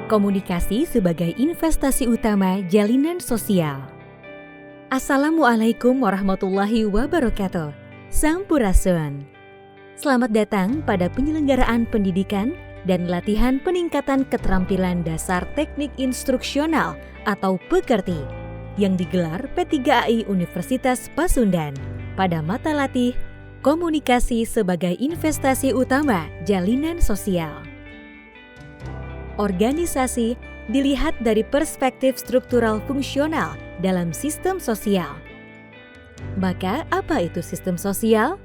Komunikasi sebagai investasi utama jalinan sosial. Assalamualaikum warahmatullahi wabarakatuh. Sampurasun. Selamat datang pada penyelenggaraan pendidikan dan latihan peningkatan keterampilan dasar teknik instruksional atau PEKERTI yang digelar P3AI Universitas Pasundan pada mata latih Komunikasi sebagai investasi utama jalinan sosial. Organisasi dilihat dari perspektif struktural fungsional dalam sistem sosial. Maka, apa itu sistem sosial?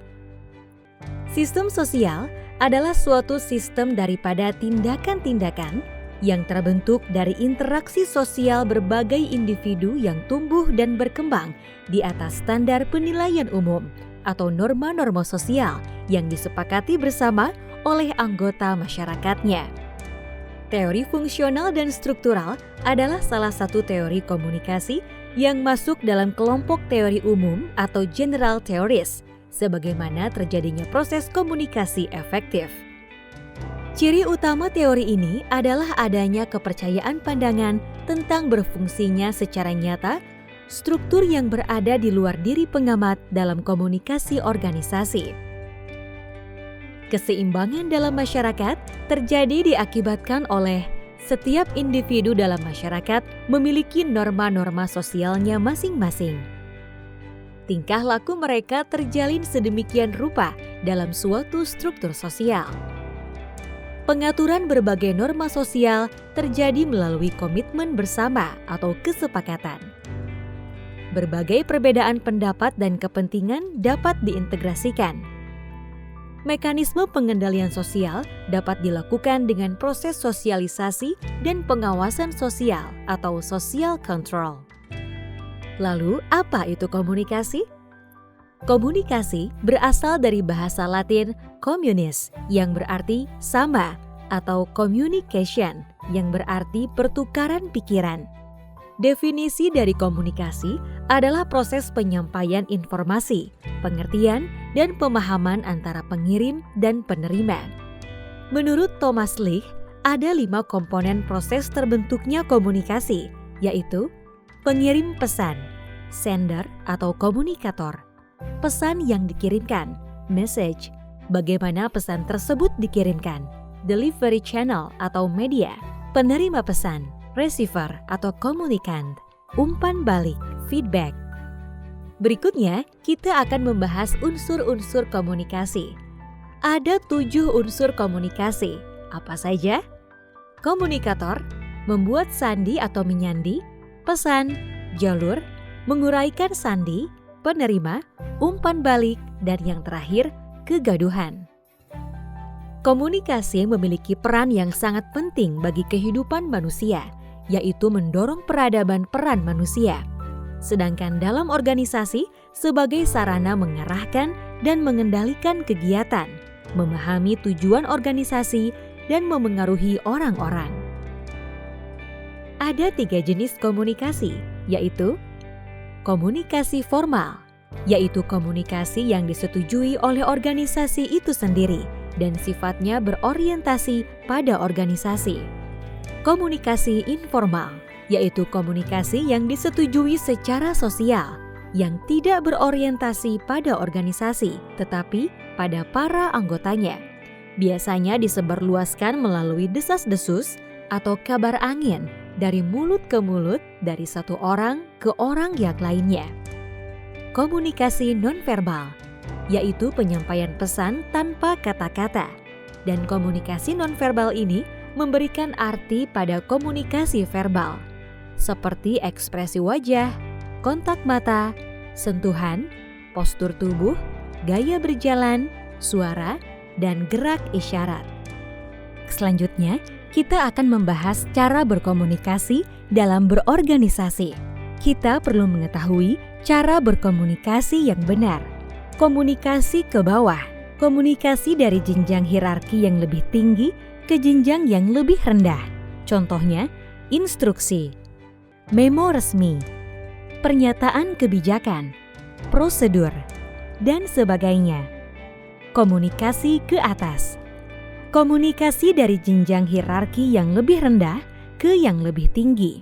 Sistem sosial adalah suatu sistem daripada tindakan-tindakan yang terbentuk dari interaksi sosial berbagai individu yang tumbuh dan berkembang di atas standar penilaian umum atau norma-norma sosial yang disepakati bersama oleh anggota masyarakatnya. Teori fungsional dan struktural adalah salah satu teori komunikasi yang masuk dalam kelompok teori umum atau general theories, sebagaimana terjadinya proses komunikasi efektif. Ciri utama teori ini adalah adanya kepercayaan pandangan tentang berfungsinya secara nyata struktur yang berada di luar diri pengamat dalam komunikasi organisasi. Keseimbangan dalam masyarakat terjadi diakibatkan oleh setiap individu dalam masyarakat memiliki norma-norma sosialnya masing-masing. Tingkah laku mereka terjalin sedemikian rupa dalam suatu struktur sosial. Pengaturan berbagai norma sosial terjadi melalui komitmen bersama atau kesepakatan. Berbagai perbedaan pendapat dan kepentingan dapat diintegrasikan. Mekanisme pengendalian sosial dapat dilakukan dengan proses sosialisasi dan pengawasan sosial atau social control. Lalu, apa itu komunikasi? Komunikasi berasal dari bahasa Latin communis yang berarti sama atau communication yang berarti pertukaran pikiran. Definisi dari komunikasi adalah proses penyampaian informasi, pengertian, dan pemahaman antara pengirim dan penerima. Menurut Thomas Leigh, ada 5 komponen proses terbentuknya komunikasi, yaitu pengirim pesan, sender atau komunikator, pesan yang dikirimkan, message, bagaimana pesan tersebut dikirimkan, delivery channel atau media, penerima pesan, receiver atau komunikan, umpan balik, feedback. Berikutnya, kita akan membahas unsur-unsur komunikasi. Ada 7 unsur komunikasi. Apa saja? Komunikator, membuat sandi atau menyandi, pesan, jalur, menguraikan sandi, penerima, umpan balik, dan yang terakhir, kegaduhan. Komunikasi memiliki peran yang sangat penting bagi kehidupan manusia, yaitu mendorong peradaban peran manusia. Sedangkan dalam organisasi sebagai sarana mengarahkan dan mengendalikan kegiatan, memahami tujuan organisasi, dan memengaruhi orang-orang. Ada 3 jenis komunikasi, yaitu komunikasi formal, yaitu komunikasi yang disetujui oleh organisasi itu sendiri dan sifatnya berorientasi pada organisasi. Komunikasi informal, yaitu komunikasi yang disetujui secara sosial, yang tidak berorientasi pada organisasi, tetapi pada para anggotanya. Biasanya disebarluaskan melalui desas-desus atau kabar angin dari mulut ke mulut dari satu orang ke orang yang lainnya. Komunikasi nonverbal, yaitu penyampaian pesan tanpa kata-kata. Dan komunikasi nonverbal ini memberikan arti pada komunikasi verbal, seperti ekspresi wajah, kontak mata, sentuhan, postur tubuh, gaya berjalan, suara, dan gerak isyarat. Selanjutnya, kita akan membahas cara berkomunikasi dalam berorganisasi. Kita perlu mengetahui cara berkomunikasi yang benar. Komunikasi ke bawah, komunikasi dari jenjang hierarki yang lebih tinggi ke jenjang yang lebih rendah. Contohnya, instruksi, memo resmi, pernyataan kebijakan, prosedur, dan sebagainya. Komunikasi ke atas. Komunikasi dari jenjang hierarki yang lebih rendah ke yang lebih tinggi.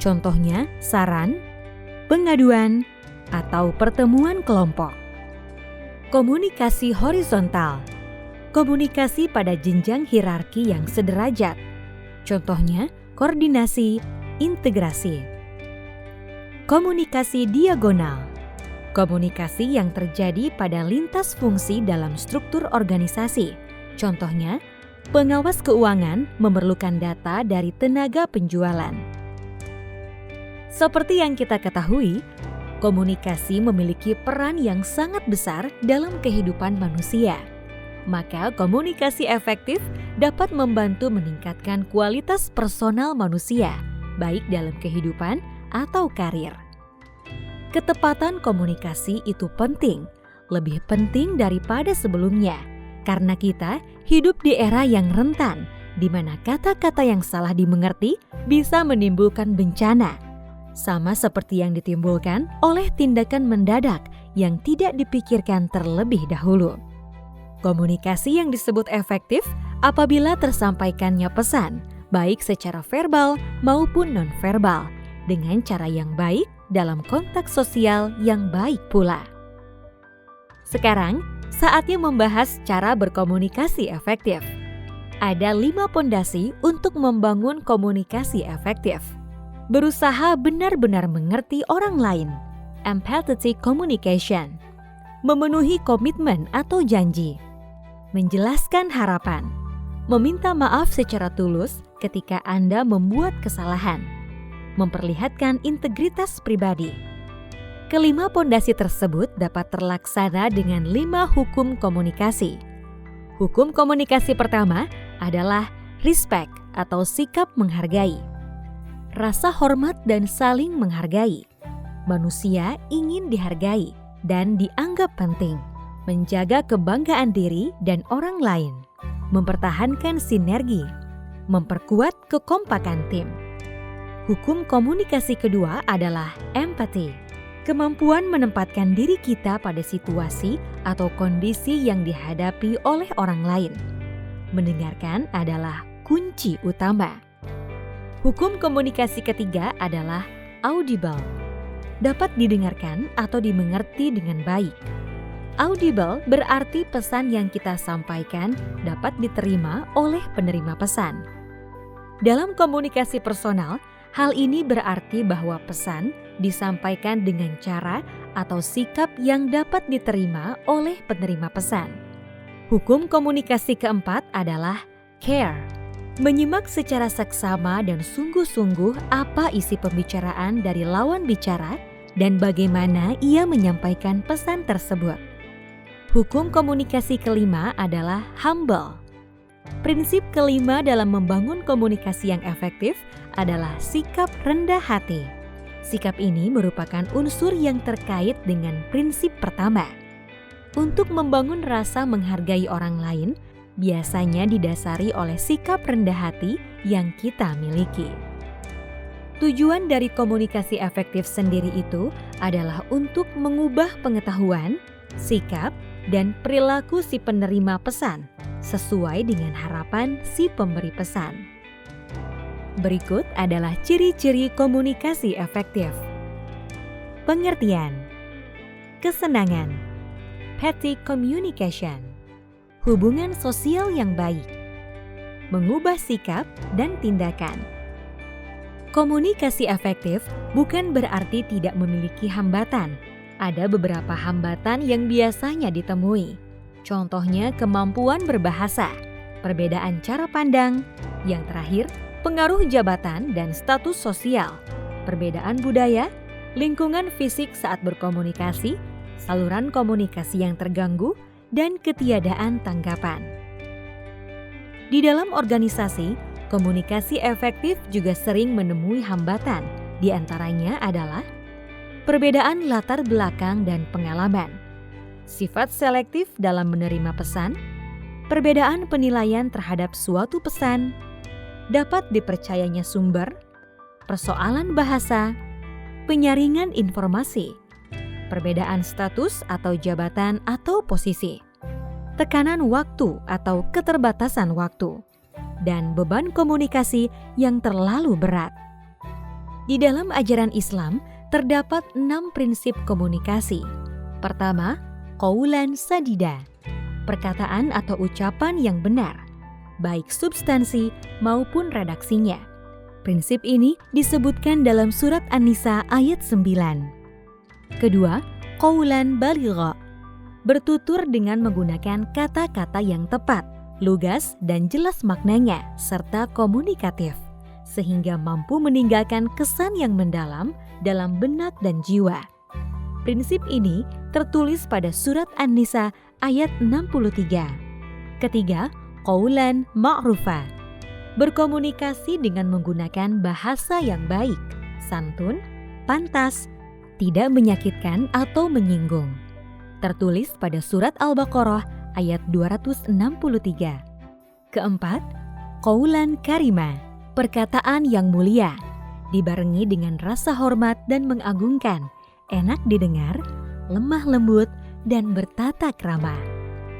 Contohnya saran, pengaduan, atau pertemuan kelompok. Komunikasi horizontal. Komunikasi pada jenjang hierarki yang sederajat. Contohnya koordinasi, integrasi. Komunikasi diagonal. Komunikasi yang terjadi pada lintas fungsi dalam struktur organisasi. Contohnya, pengawas keuangan memerlukan data dari tenaga penjualan. Seperti yang kita ketahui, komunikasi memiliki peran yang sangat besar dalam kehidupan manusia. Maka komunikasi efektif dapat membantu meningkatkan kualitas personal manusia, baik dalam kehidupan atau karir. Ketepatan komunikasi itu penting, lebih penting daripada sebelumnya, karena kita hidup di era yang rentan, di mana kata-kata yang salah dimengerti bisa menimbulkan bencana, sama seperti yang ditimbulkan oleh tindakan mendadak yang tidak dipikirkan terlebih dahulu. Komunikasi yang disebut efektif apabila tersampaikannya pesan, baik secara verbal maupun nonverbal, dengan cara yang baik dalam konteks sosial yang baik pula. Sekarang, saatnya membahas cara berkomunikasi efektif. Ada 5 pondasi untuk membangun komunikasi efektif. Berusaha benar-benar mengerti orang lain, empathetic communication. Memenuhi komitmen atau janji. Menjelaskan harapan. Meminta maaf secara tulus ketika Anda membuat kesalahan. Memperlihatkan integritas pribadi. Kelima pondasi tersebut dapat terlaksana dengan 5 hukum komunikasi. Hukum komunikasi pertama adalah respect atau sikap menghargai. Rasa hormat dan saling menghargai. Manusia ingin dihargai dan dianggap penting. Menjaga kebanggaan diri dan orang lain. Mempertahankan sinergi. Memperkuat kekompakan tim. Hukum komunikasi kedua adalah empati. Kemampuan menempatkan diri kita pada situasi atau kondisi yang dihadapi oleh orang lain. Mendengarkan adalah kunci utama. Hukum komunikasi ketiga adalah audible. Dapat didengarkan atau dimengerti dengan baik. Audible berarti pesan yang kita sampaikan dapat diterima oleh penerima pesan. Dalam komunikasi personal, hal ini berarti bahwa pesan disampaikan dengan cara atau sikap yang dapat diterima oleh penerima pesan. Hukum komunikasi keempat adalah care. Menyimak secara seksama dan sungguh-sungguh apa isi pembicaraan dari lawan bicara dan bagaimana ia menyampaikan pesan tersebut. Hukum komunikasi kelima adalah humble. Prinsip kelima dalam membangun komunikasi yang efektif adalah sikap rendah hati. Sikap ini merupakan unsur yang terkait dengan prinsip pertama. Untuk membangun rasa menghargai orang lain, biasanya didasari oleh sikap rendah hati yang kita miliki. Tujuan dari komunikasi efektif sendiri itu adalah untuk mengubah pengetahuan, sikap, dan perilaku si penerima pesan sesuai dengan harapan si pemberi pesan. Berikut adalah ciri-ciri komunikasi efektif. Pengertian, kesenangan, empathic communication, hubungan sosial yang baik, mengubah sikap dan tindakan. Komunikasi efektif bukan berarti tidak memiliki hambatan. Ada beberapa hambatan yang biasanya ditemui. Contohnya kemampuan berbahasa, perbedaan cara pandang, yang terakhir pengaruh jabatan dan status sosial, perbedaan budaya, lingkungan fisik saat berkomunikasi, saluran komunikasi yang terganggu, dan ketiadaan tanggapan. Di dalam organisasi, komunikasi efektif juga sering menemui hambatan. Di antaranya adalah perbedaan latar belakang dan pengalaman, sifat selektif dalam menerima pesan, perbedaan penilaian terhadap suatu pesan, dapat dipercayanya sumber, persoalan bahasa, penyaringan informasi, perbedaan status atau jabatan atau posisi, tekanan waktu atau keterbatasan waktu, dan beban komunikasi yang terlalu berat. Di dalam ajaran Islam, terdapat 6 prinsip komunikasi. Pertama, qaulan sadida, perkataan atau ucapan yang benar, baik substansi maupun redaksinya. Prinsip ini disebutkan dalam surat An-Nisa ayat 9. Kedua, qaulan baligha, bertutur dengan menggunakan kata-kata yang tepat, lugas dan jelas maknanya, serta komunikatif, sehingga mampu meninggalkan kesan yang mendalam dalam benak dan jiwa. Prinsip ini tertulis pada surat An-Nisa ayat 63. Ketiga, qaulan ma'rufa, berkomunikasi dengan menggunakan bahasa yang baik, santun, pantas, tidak menyakitkan atau menyinggung. Tertulis pada surat Al-Baqarah ayat 263. Keempat, qaulan karima, perkataan yang mulia, dibarengi dengan rasa hormat dan mengagungkan, enak didengar, lemah lembut, dan bertata krama.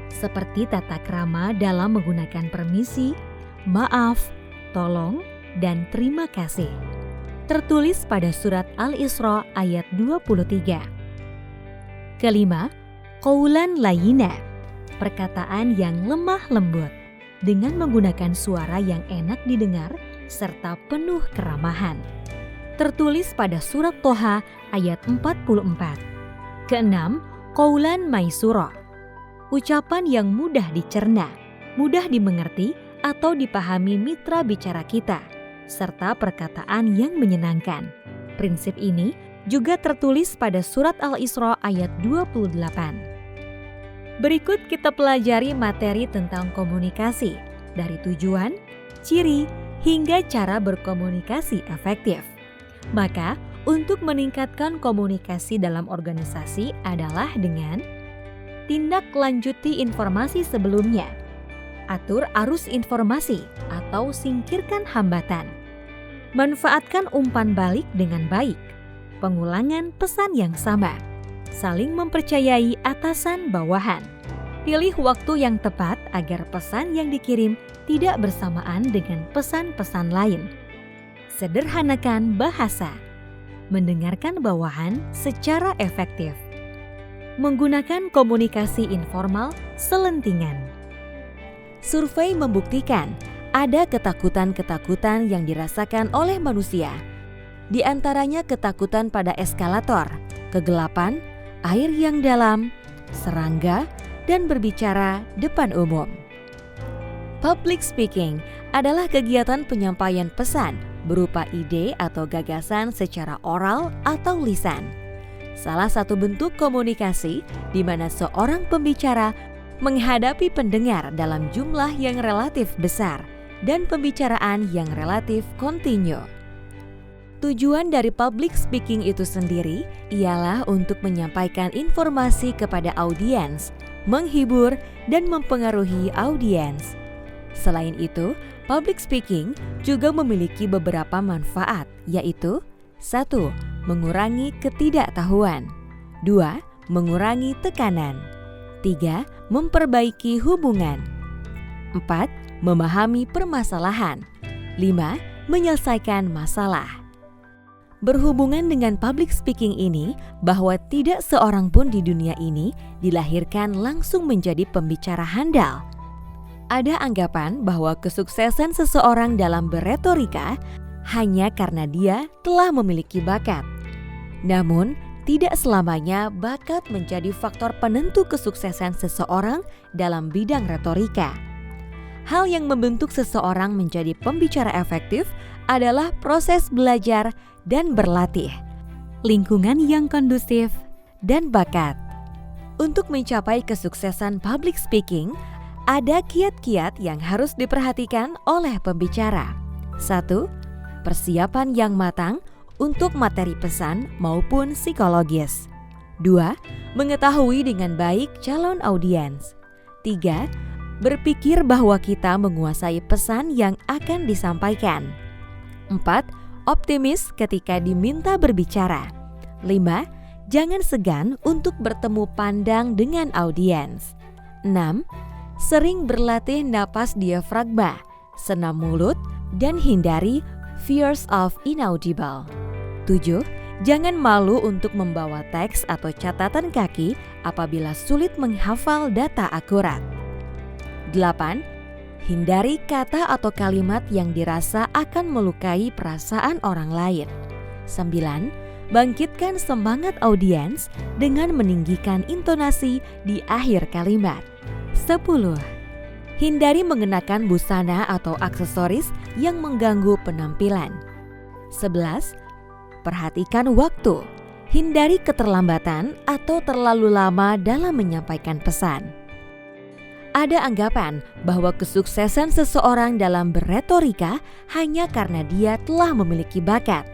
Seperti tata krama dalam menggunakan permisi, maaf, tolong, dan terima kasih. Tertulis pada surat Al-Isra ayat 23. Kelima, qaulan layyina, perkataan yang lemah lembut, dengan menggunakan suara yang enak didengar serta penuh keramahan. Tertulis pada surat Toha ayat 44. Keenam, qaulan maisura, ucapan yang mudah dicerna, mudah dimengerti atau dipahami mitra bicara kita, serta perkataan yang menyenangkan. Prinsip ini juga tertulis pada surat Al-Isra ayat 28. Berikut kita pelajari materi tentang komunikasi, dari tujuan, ciri, hingga cara berkomunikasi efektif. Maka, untuk meningkatkan komunikasi dalam organisasi adalah dengan tindak lanjuti informasi sebelumnya, atur arus informasi atau singkirkan hambatan, manfaatkan umpan balik dengan baik, pengulangan pesan yang sama, saling mempercayai atasan bawahan. Pilih waktu yang tepat agar pesan yang dikirim tidak bersamaan dengan pesan-pesan lain. Sederhanakan bahasa. Mendengarkan bawahan secara efektif. Menggunakan komunikasi informal selentingan. Survei membuktikan ada ketakutan-ketakutan yang dirasakan oleh manusia. Di antaranya ketakutan pada eskalator, kegelapan, air yang dalam, serangga, dan berbicara depan umum. Public speaking adalah kegiatan penyampaian pesan berupa ide atau gagasan secara oral atau lisan. Salah satu bentuk komunikasi di mana seorang pembicara menghadapi pendengar dalam jumlah yang relatif besar dan pembicaraan yang relatif kontinu. Tujuan dari public speaking itu sendiri ialah untuk menyampaikan informasi kepada audiens, menghibur, dan mempengaruhi audiens. Selain itu, public speaking juga memiliki beberapa manfaat, yaitu 1. Mengurangi ketidaktahuan, 2. Mengurangi tekanan, 3. Memperbaiki hubungan, 4. Memahami permasalahan, 5. Menyelesaikan masalah. Berhubungan dengan public speaking ini, bahwa tidak seorang pun di dunia ini dilahirkan langsung menjadi pembicara handal. Ada anggapan bahwa kesuksesan seseorang dalam beretorika hanya karena dia telah memiliki bakat. Namun, tidak selamanya bakat menjadi faktor penentu kesuksesan seseorang dalam bidang retorika. Hal yang membentuk seseorang menjadi pembicara efektif adalah proses belajar dan berlatih, lingkungan yang kondusif, dan bakat. Untuk mencapai kesuksesan public speaking, ada kiat-kiat yang harus diperhatikan oleh pembicara. 1. Persiapan yang matang untuk materi pesan maupun psikologis. 2. Mengetahui dengan baik calon audiens. 3. Berpikir bahwa kita menguasai pesan yang akan disampaikan. 4. Optimis ketika diminta berbicara. 5. Jangan segan untuk bertemu pandang dengan audiens. 6. Sering berlatih napas diafragma senam mulut, dan hindari fears of inaudible. 7. Jangan malu untuk membawa teks atau catatan kaki apabila sulit menghafal data akurat. 8. Hindari kata atau kalimat yang dirasa akan melukai perasaan orang lain. 9. Bangkitkan semangat audiens dengan meninggikan intonasi di akhir kalimat. 10. Hindari mengenakan busana atau aksesoris yang mengganggu penampilan. 11. Perhatikan waktu. Hindari keterlambatan atau terlalu lama dalam menyampaikan pesan. Ada anggapan bahwa kesuksesan seseorang dalam berretorika hanya karena dia telah memiliki bakat.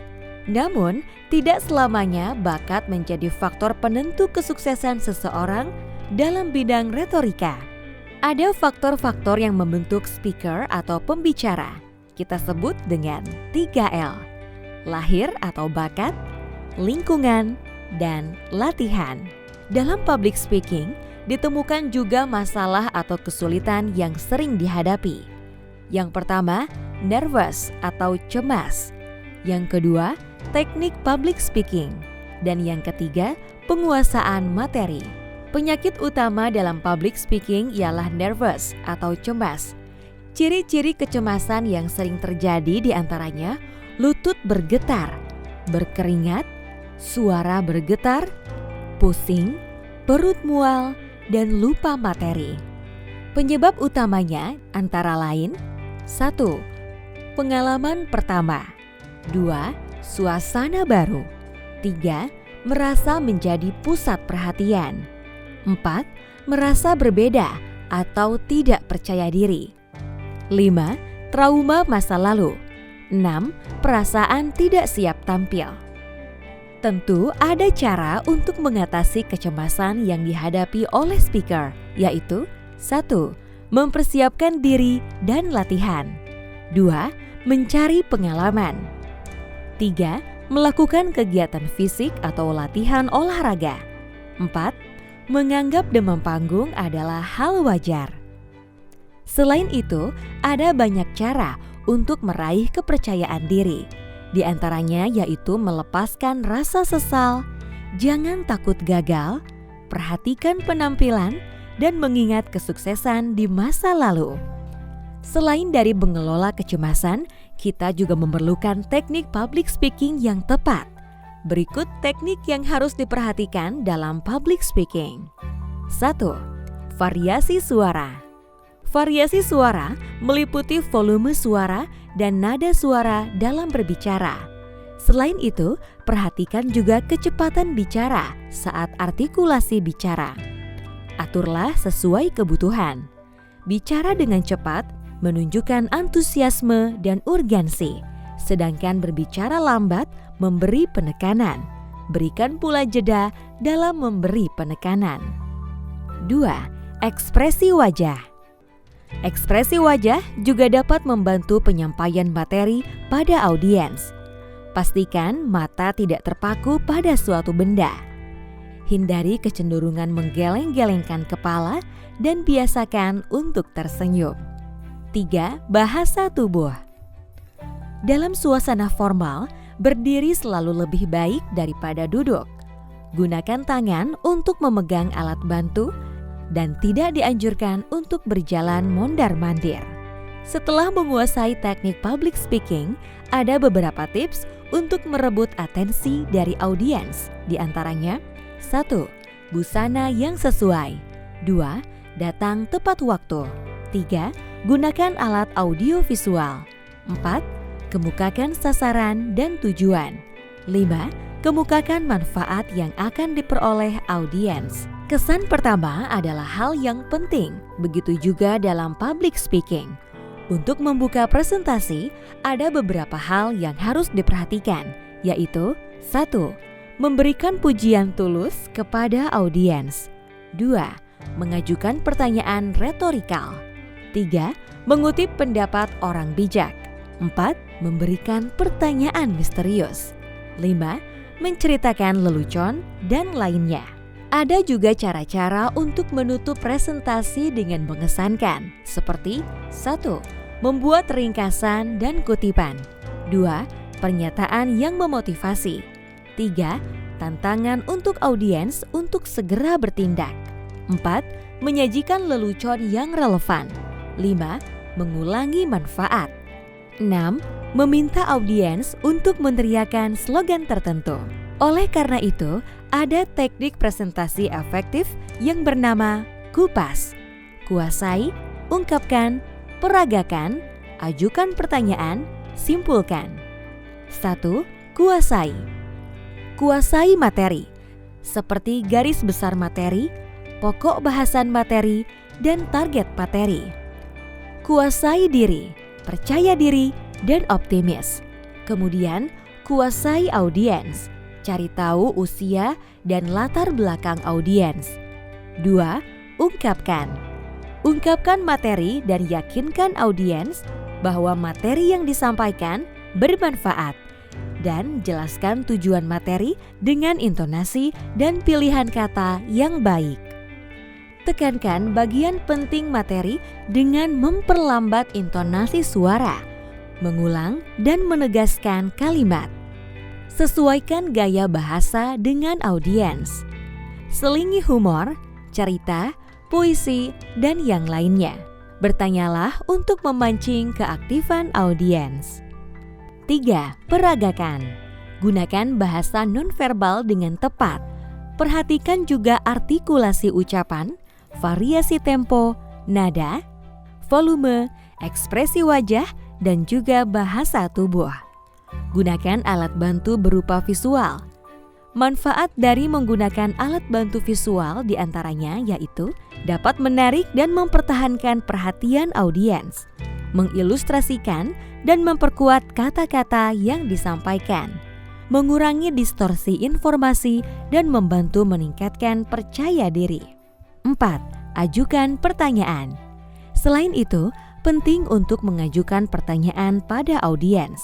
Namun, tidak selamanya bakat menjadi faktor penentu kesuksesan seseorang dalam bidang retorika. Ada faktor-faktor yang membentuk speaker atau pembicara. Kita sebut dengan 3L. Lahir atau bakat, lingkungan, dan latihan. Dalam public speaking, ditemukan juga masalah atau kesulitan yang sering dihadapi. Yang pertama, nervous atau cemas. Yang kedua, teknik public speaking. Dan yang ketiga, penguasaan materi. Penyakit utama dalam public speaking ialah nervous atau cemas. Ciri-ciri kecemasan yang sering terjadi diantaranya lutut bergetar, berkeringat, suara bergetar, pusing, perut mual, dan lupa materi. Penyebab utamanya antara lain 1. Pengalaman pertama. 2. Suasana baru. 3. Merasa menjadi pusat perhatian. 4. Merasa berbeda atau tidak percaya diri. 5. Trauma masa lalu. 6. Perasaan tidak siap tampil. Tentu ada cara untuk mengatasi kecemasan yang dihadapi oleh speaker, yaitu 1. Mempersiapkan diri dan latihan. 2. Mencari pengalaman. 3. Melakukan kegiatan fisik atau latihan olahraga. 4. Menganggap demam panggung adalah hal wajar. Selain itu, ada banyak cara untuk meraih kepercayaan diri. Di antaranya yaitu melepaskan rasa sesal, jangan takut gagal, perhatikan penampilan, dan mengingat kesuksesan di masa lalu. Selain dari mengelola kecemasan, kita juga memerlukan teknik public speaking yang tepat. Berikut teknik yang harus diperhatikan dalam public speaking. 1. Variasi suara. Variasi suara meliputi volume suara dan nada suara dalam berbicara. Selain itu, perhatikan juga kecepatan bicara saat artikulasi bicara. Aturlah sesuai kebutuhan. Bicara dengan cepat menunjukkan antusiasme dan urgensi, sedangkan berbicara lambat memberi penekanan. Berikan pula jeda dalam memberi penekanan. 2. Ekspresi wajah. Ekspresi wajah juga dapat membantu penyampaian materi pada audiens. Pastikan mata tidak terpaku pada suatu benda. Hindari kecenderungan menggeleng-gelengkan kepala dan biasakan untuk tersenyum. 3. Bahasa tubuh. Dalam suasana formal, berdiri selalu lebih baik daripada duduk. Gunakan tangan untuk memegang alat bantu dan tidak dianjurkan untuk berjalan mondar-mandir. Setelah menguasai teknik public speaking, ada beberapa tips untuk merebut atensi dari audiens. Di antaranya, 1. Busana yang sesuai. 2. Datang tepat waktu. 3. Gunakan alat audio visual. 4. Kemukakan sasaran dan tujuan. 5. Kemukakan manfaat yang akan diperoleh audiens. Kesan pertama adalah hal yang penting, begitu juga dalam public speaking. Untuk membuka presentasi, ada beberapa hal yang harus diperhatikan, yaitu 1. Memberikan pujian tulus kepada audiens. 2. Mengajukan pertanyaan retorikal. 3. Mengutip pendapat orang bijak. 4. Memberikan pertanyaan misterius. 5. Menceritakan lelucon dan lainnya. Ada juga cara-cara untuk menutup presentasi dengan mengesankan, seperti 1. Membuat ringkasan dan kutipan. 2. Pernyataan yang memotivasi. 3. Tantangan untuk audiens untuk segera bertindak. 4. Menyajikan lelucon yang relevan. 5. Mengulangi manfaat. 6. Meminta audiens untuk meneriakkan slogan tertentu. Oleh karena itu, ada teknik presentasi efektif yang bernama kupas. Kuasai, ungkapkan, peragakan, ajukan pertanyaan, simpulkan. 1. Kuasai. Kuasai materi, seperti garis besar materi, pokok bahasan materi, dan target materi. Kuasai diri, percaya diri, dan optimis. Kemudian, kuasai audiens, cari tahu usia dan latar belakang audiens. 2. Ungkapkan. Ungkapkan materi dan yakinkan audiens bahwa materi yang disampaikan bermanfaat, dan jelaskan tujuan materi dengan intonasi dan pilihan kata yang baik. Tekankan bagian penting materi dengan memperlambat intonasi suara, mengulang dan menegaskan kalimat. Sesuaikan gaya bahasa dengan audiens. Selingi humor, cerita, puisi, dan yang lainnya. Bertanyalah untuk memancing keaktifan audiens. 3. Peragakan. Gunakan bahasa nonverbal dengan tepat. Perhatikan juga artikulasi ucapan, variasi tempo, nada, volume, ekspresi wajah, dan juga bahasa tubuh. Gunakan alat bantu berupa visual. Manfaat dari menggunakan alat bantu visual diantaranya yaitu dapat menarik dan mempertahankan perhatian audiens, mengilustrasikan dan memperkuat kata-kata yang disampaikan, mengurangi distorsi informasi, dan membantu meningkatkan percaya diri. 4. Ajukan pertanyaan. Selain itu, penting untuk mengajukan pertanyaan pada audiens.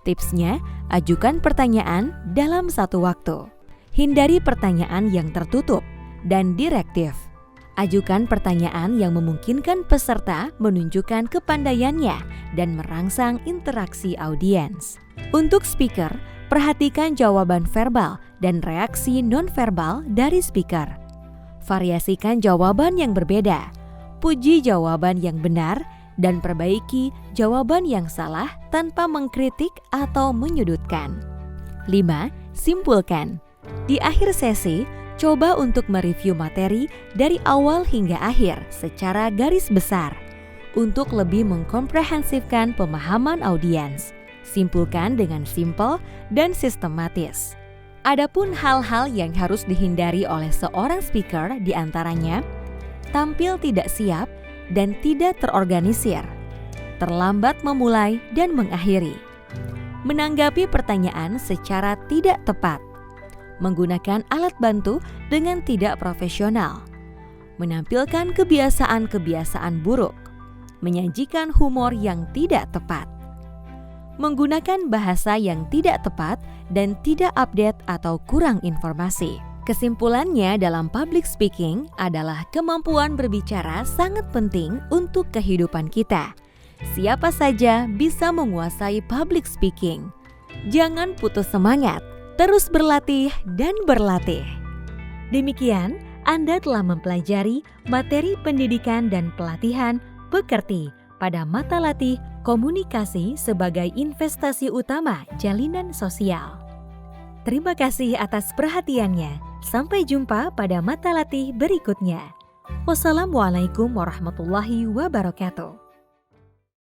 Tipsnya, ajukan pertanyaan dalam satu waktu. Hindari pertanyaan yang tertutup dan direktif. Ajukan pertanyaan yang memungkinkan peserta menunjukkan kepandaiannya dan merangsang interaksi audiens. Untuk speaker, perhatikan jawaban verbal dan reaksi nonverbal dari speaker. Variasikan jawaban yang berbeda, puji jawaban yang benar, dan perbaiki jawaban yang salah tanpa mengkritik atau menyudutkan. 5. Simpulkan. Di akhir sesi, coba untuk mereview materi dari awal hingga akhir secara garis besar untuk lebih mengkomprehensifkan pemahaman audiens. Simpulkan dengan simpel dan sistematis. Adapun hal-hal yang harus dihindari oleh seorang speaker diantaranya tampil tidak siap dan tidak terorganisir, terlambat memulai dan mengakhiri, menanggapi pertanyaan secara tidak tepat, menggunakan alat bantu dengan tidak profesional, menampilkan kebiasaan-kebiasaan buruk, menyajikan humor yang tidak tepat, menggunakan bahasa yang tidak tepat dan tidak update atau kurang informasi. Kesimpulannya dalam public speaking adalah kemampuan berbicara sangat penting untuk kehidupan kita. Siapa saja bisa menguasai public speaking. Jangan putus semangat. Terus berlatih dan berlatih. Demikian, Anda telah mempelajari materi pendidikan dan pelatihan Pekerti pada mata latih komunikasi sebagai investasi utama jalinan sosial. Terima kasih atas perhatiannya. Sampai jumpa pada mata latih berikutnya. Wassalamualaikum warahmatullahi wabarakatuh.